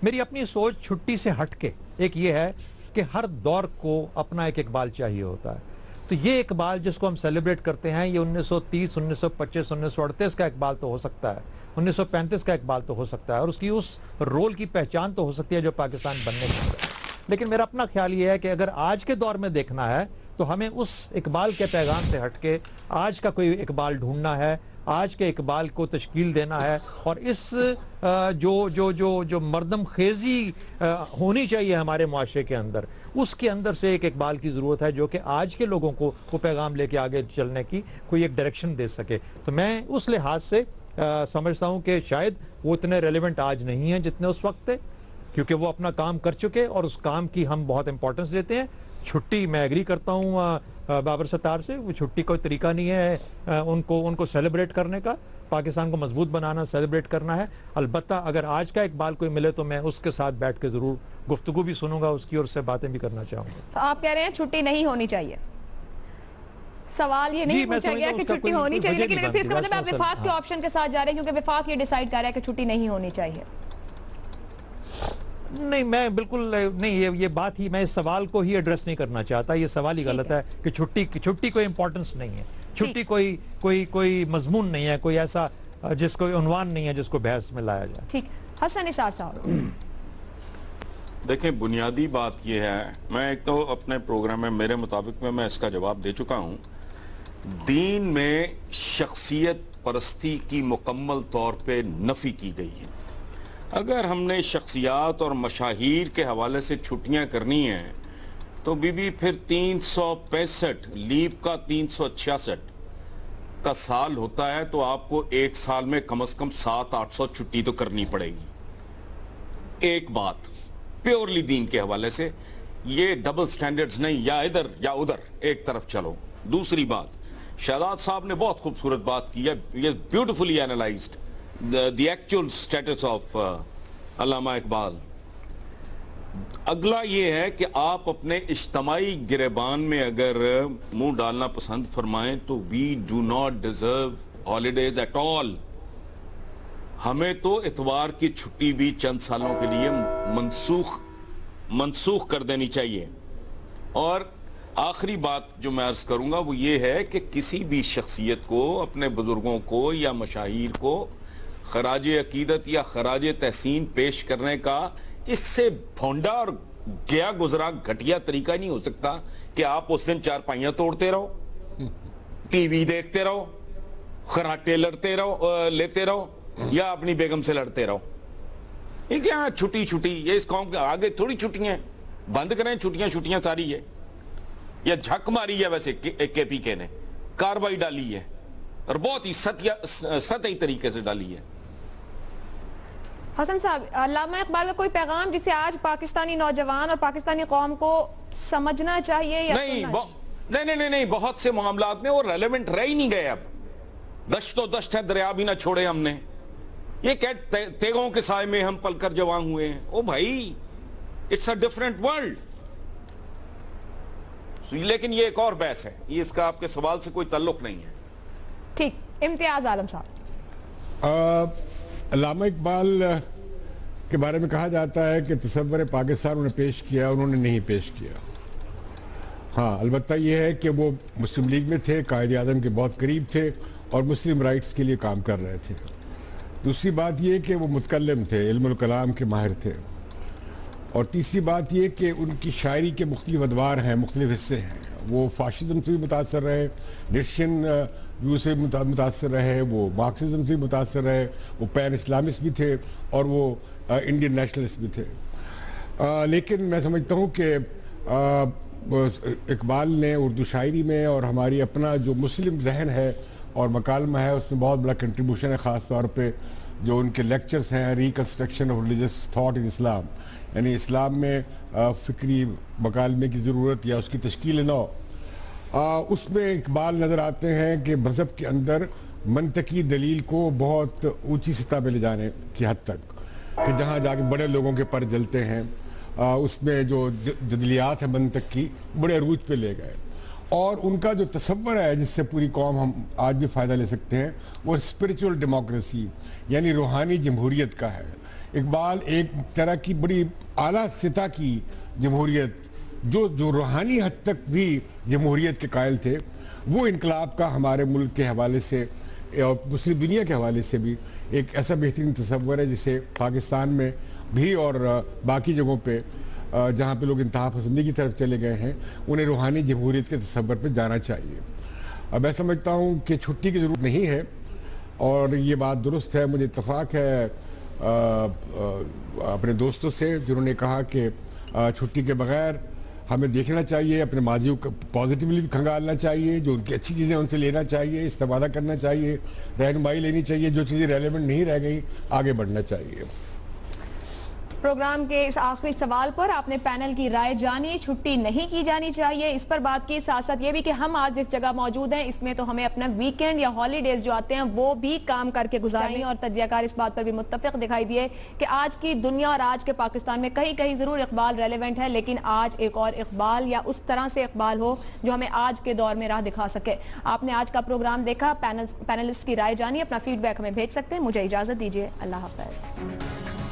मेरी अपनी सोच छुट्टी से हट के एक ये है कि हर दौर को अपना एक इकबाल चाहिए होता है। तो ये इकबाल जिसको हम सेलिब्रेट करते हैं, ये 1930, 1925, 1938 का इकबाल तो हो सकता है, 1935 का इकबाल तो हो सकता है, और उसकी उस रोल की पहचान तो हो सकती है जो पाकिस्तान बनने के अंदर। लेकिन मेरा अपना ख्याल ये है कि अगर आज के दौर में देखना है तो हमें उस इकबाल के पैगाम से हटके आज का कोई इकबाल ढूंढना है, आज के इकबाल को तश्कील देना है, और इस जो मर्दम खेजी होनी चाहिए हमारे मुआशरे के अंदर, उसके अंदर से एक इकबाल की ज़रूरत है जो कि आज के लोगों को वो पैगाम लेके आगे चलने की कोई एक डायरेक्शन दे सके। तो मैं उस लिहाज से समझता हूँ कि शायद वो इतने रेलिवेंट आज नहीं हैं जितने उस वक्त थे, क्योंकि वो अपना काम कर चुके और उस काम की हम बहुत इंपॉर्टेंस देते हैं। छुट्टी, मैं एग्री करता हूँ बाबर सत्तार से, वो छुट्टी कोई तरीका नहीं है उनको सेलिब्रेट करने का। पाकिस्तान को मजबूत बनाना, सेलिब्रेट करना है। अलबत्ता अगर आज का इकबाल कोई मिले तो मैं उसके साथ बैठ के ज़रूर गुफ्तगू भी सुनूंगा उसकी, और उससे बातें भी करना चाहूँगा। तो आप कह रहे हैं छुट्टी नहीं होनी चाहिए? सवाल ये नहीं पूछा गया कि छुट्टी होनी चाहिए, लेकिन फिर इसका मतलब आप विफाक के ऑप्शन के साथ जा रहे हैं, क्योंकि विफाक ये डिसाइड कर रहा है कि छुट्टी नहीं होनी चाहिए। नहीं, मैं बिल्कुल नहीं, ये बात ही, मैं इस सवाल को ही एड्रेस नहीं करना चाहता। ये सवाल ही गलत है कि छुट्टी कोई इंपॉर्टेंस नहीं है, छुट्टी कोई मजमून नहीं है, कोई ऐसा जिसको उन्वान नहीं है जिसको बहस में लाया जाए। ठीक, हसन निसार साहब। देखें, बुनियादी बात यह है, मैं एक तो अपने प्रोग्राम में मेरे मुताबिक मैं इसका जवाब दे चुका हूं, दीन में शख्सियत परस्ती की मुकम्मल तौर पे नफी की गई है। अगर हमने शख्सियात और मशाहीर के हवाले से छुट्टियां करनी हैं तो बीबी फिर 365 लीप का 366 का साल होता है, तो आपको एक साल में कम से कम 700-800 छुट्टी तो करनी पड़ेगी। एक बात प्योरली दीन के हवाले से, ये डबल स्टैंडर्ड्स नहीं, या इधर या उधर एक तरफ चलो। दूसरी बात, शहजाद साहब ने बहुत खूबसूरत बात की है, ये beautifully analysed the actual status of Allama Iqbal. अगला ये है कि आप अपने इज्तमाई गिरेबान में अगर मुंह डालना पसंद फरमाएं तो we do not deserve holidays at all. हमें तो इतवार की छुट्टी भी चंद सालों के लिए मनसूख कर देनी चाहिए। और आखिरी बात जो मैं अर्ज करूंगा वो ये है कि किसी भी शख्सियत को, अपने बुजुर्गों को या मशाहीर को खराज अकीदत या खराज तहसीन पेश करने का इससे भोंडा और गया गुजरा घटिया तरीका नहीं हो सकता कि आप उस दिन चारपाइयां तोड़ते रहो, टीवी देखते रहो, खराटे लेते रहो या अपनी बेगम से लड़ते रहो। ये क्या छुट्टी, ये इस कौम के आगे थोड़ी छुट्टियां, बंद करें छुट्टियां सारी है। या झक मारी है वैसे केपीके ने, कार्रवाई डाली है और बहुत ही सतही तरीके से डाली है। हसन साहब, अल्लामा इकबाल का कोई पैगाम जिसे आज पाकिस्तानी नौजवान और पाकिस्तानी कौम को समझना चाहिए या नहीं, बहुत से मामलात में वो रेलेवेंट रह ही नहीं गए। अब दश्त तो दश्त है, दरिया भी ना छोड़े हमने। ये क्या तेगों के साए में हम पलकर जवान हुए हैं? ओ भाई, इट्स अ डिफरेंट वर्ल्ड। लेकिन ये एक और बहस है, ये इसका आपके सवाल से कोई ताल्लुक नहीं है। ठीक, इम्तियाज आलम साहब। अल्लामा इकबाल के बारे में कहा जाता है कि तसव्वुर पाकिस्तान उन्होंने पेश किया, उन्होंने नहीं पेश किया। हाँ, अलबत्ता ये है कि वो मुस्लिम लीग में थे, कायद आज़म के बहुत करीब थे और मुस्लिम राइट्स के लिए काम कर रहे थे। दूसरी बात ये कि वो मुतकल्लिम थे, इल्मुल कलाम के माहिर थे। और तीसरी बात ये कि उनकी शायरी के मुख्तलिफ अदवार हैं, मुख्तलिफ हिस्से हैं। वो फाशिज़म से भी मुतासर रहे, नीशियन व्यू से मुतासर रहे, वो मार्क्सिज्म से मुतासर रहे, वो पैन इस्लामिस्ट भी थे और वो इंडियन नेशनलिस्ट भी थे। लेकिन मैं समझता हूँ कि इकबाल ने उर्दू शायरी में और हमारी अपना जो मुस्लिम जहन है और मकालमा है उसमें बहुत बड़ा कंट्रीब्यूशन है। ख़ास तौर पे जो उनके लेक्चर्स हैं, reconstruction of religious thought in Islam, यानी इस्लाम में फ़िक्री मकालमे की ज़रूरत या उसकी तश्कील नौ, उसमें इकबाल नज़र आते हैं कि मज़हब के अंदर मंतकी दलील को बहुत ऊंची सतह पे ले जाने की हद तक, कि जहाँ जाके बड़े लोगों के पर जलते हैं, उसमें जो जदलियात है मंतक की बड़े अरूज पे ले गए। और उनका जो तसव्वुर है जिससे पूरी कौम हम आज भी फ़ायदा ले सकते हैं, वो स्पिरिचुअल डेमोक्रेसी यानी रूहानी जमहूरियत का है। इकबाल एक तरह की बड़ी आला सतह की जमहूरियत, जो रूहानी हद तक भी जमहूरियत के कायल थे, वो इनकलाब का हमारे मुल्क के हवाले से और मुस्लिम दुनिया के हवाले से भी एक ऐसा बेहतरीन तसव्वुर है जिसे पाकिस्तान में भी और बाकी जगहों पे जहाँ पे लोग इंतहा पसंदी की तरफ चले गए हैं, उन्हें रूहानी जमहूरियत के तसव्वुर पे जाना चाहिए। अब मैं समझता हूँ कि छुट्टी की ज़रूरत नहीं है और ये बात दुरुस्त है। मुझे इत्तफाक है अपने दोस्तों से जिन्होंने कहा कि छुट्टी के बगैर हमें देखना चाहिए, अपने माजियों को पॉजिटिवली भी खंगालना चाहिए, जो उनकी अच्छी चीज़ें उनसे लेना चाहिए, इस्तेमाल करना चाहिए, रहनुमाई लेनी चाहिए, जो चीज़ें रेलेवेंट नहीं रह गई आगे बढ़ना चाहिए। प्रोग्राम के इस आखिरी सवाल पर आपने पैनल की राय जानी, छुट्टी नहीं की जानी चाहिए, इस पर बात की। साथ साथ ये भी कि हम आज जिस जगह मौजूद हैं इसमें तो हमें अपना वीकेंड या हॉलीडेज जो आते हैं वो भी काम करके गुजारनी, और तज्जियाकार इस बात पर भी मुत्तफिक दिखाई दिए कि आज की दुनिया और आज के पाकिस्तान में कहीं कहीं जरूर इकबाल रेलेवेंट है, लेकिन आज एक और इकबाल या उस तरह से इकबाल हो जो हमें आज के दौर में राह दिखा सके। आपने आज का प्रोग्राम देखा, पैनलिस्ट की राय जानी, अपना फीडबैक हमें भेज सकते हैं। मुझे इजाजत दीजिए, अल्लाह हाफ़िज़।